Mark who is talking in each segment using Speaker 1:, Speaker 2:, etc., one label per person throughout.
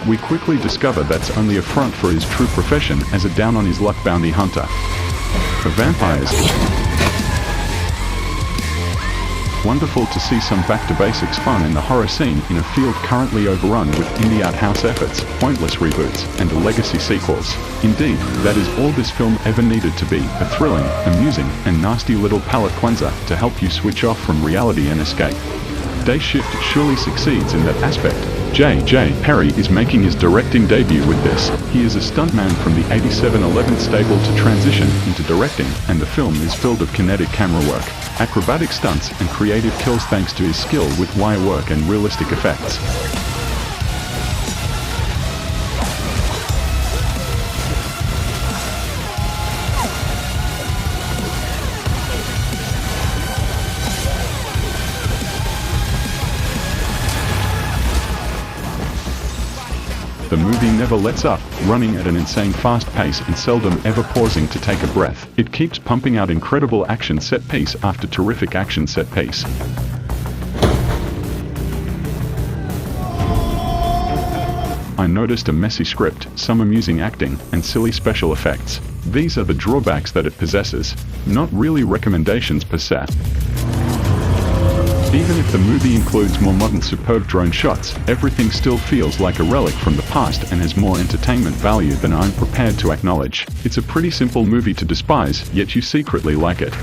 Speaker 1: We quickly discover that's only a front for his true profession as a down-on-his-luck bounty hunter. For vampires, wonderful to see some back-to-basics fun in the horror scene in a field currently overrun with indie art house efforts, pointless reboots, and legacy sequels. Indeed, that is all this film ever needed to be, a thrilling, amusing, and nasty little palate cleanser to help you switch off from reality and escape. Day Shift surely succeeds in that aspect. J.J. Perry is making his directing debut with this. He is a stuntman from the 8711 stable to transition into directing, and the film is filled of kinetic camera work, acrobatic stunts, and creative kills thanks to his skill with wire work and realistic effects. The movie never lets up, running at an insane fast pace and seldom ever pausing to take a breath. It keeps pumping out incredible action set piece after terrific action set piece. I noticed a messy script, some amusing acting, and silly special effects. These are the drawbacks that it possesses, not really recommendations per se. Even if the movie includes more modern superb drone shots, everything still feels like a relic from the past and has more entertainment value than I'm prepared to acknowledge. It's a pretty simple movie to despise, yet you secretly like it.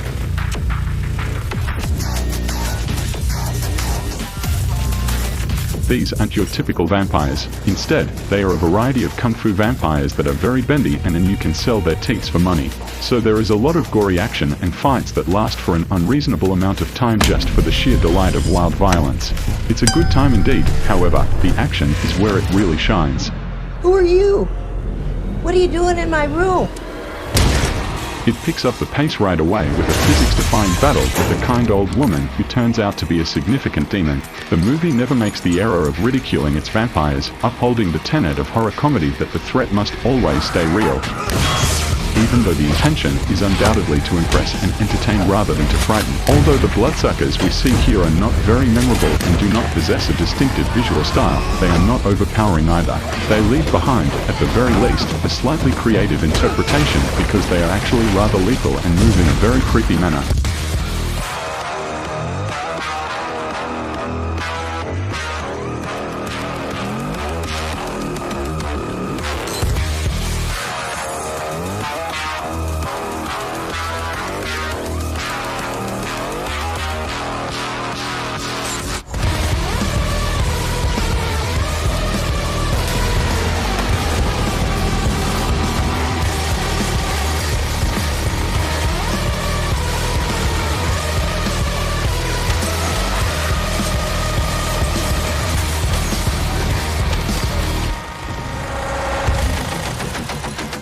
Speaker 1: These aren't your typical vampires. Instead, they are a variety of kung fu vampires that are very bendy and you can sell their teats for money. So there is a lot of gory action and fights that last for an unreasonable amount of time just for the sheer delight of wild violence. It's a good time indeed, however, the action is where it really shines.
Speaker 2: Who are you? What are you doing in my room?
Speaker 1: It picks up the pace right away with a physics-defying battle with a kind old woman who turns out to be a significant demon. The movie never makes the error of ridiculing its vampires, upholding the tenet of horror comedy that the threat must always stay real. Even though the intention is undoubtedly to impress and entertain rather than to frighten. Although the bloodsuckers we see here are not very memorable and do not possess a distinctive visual style, they are not overpowering either. They leave behind, at the very least, a slightly creative interpretation because they are actually rather lethal and move in a very creepy manner.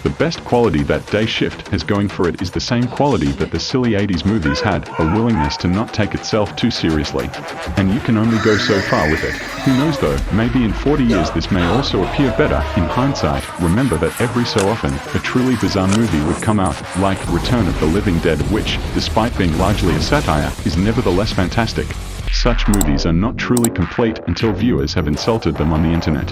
Speaker 1: The best quality that Day Shift has going for it is the same quality that the silly 80s movies had, a willingness to not take itself too seriously. And you can only go so far with it. Who knows though, maybe in 40 years this may also appear better. In hindsight, remember that every so often, a truly bizarre movie would come out, like Return of the Living Dead, which, despite being largely a satire, is nevertheless fantastic. Such movies are not truly complete until viewers have insulted them on the internet.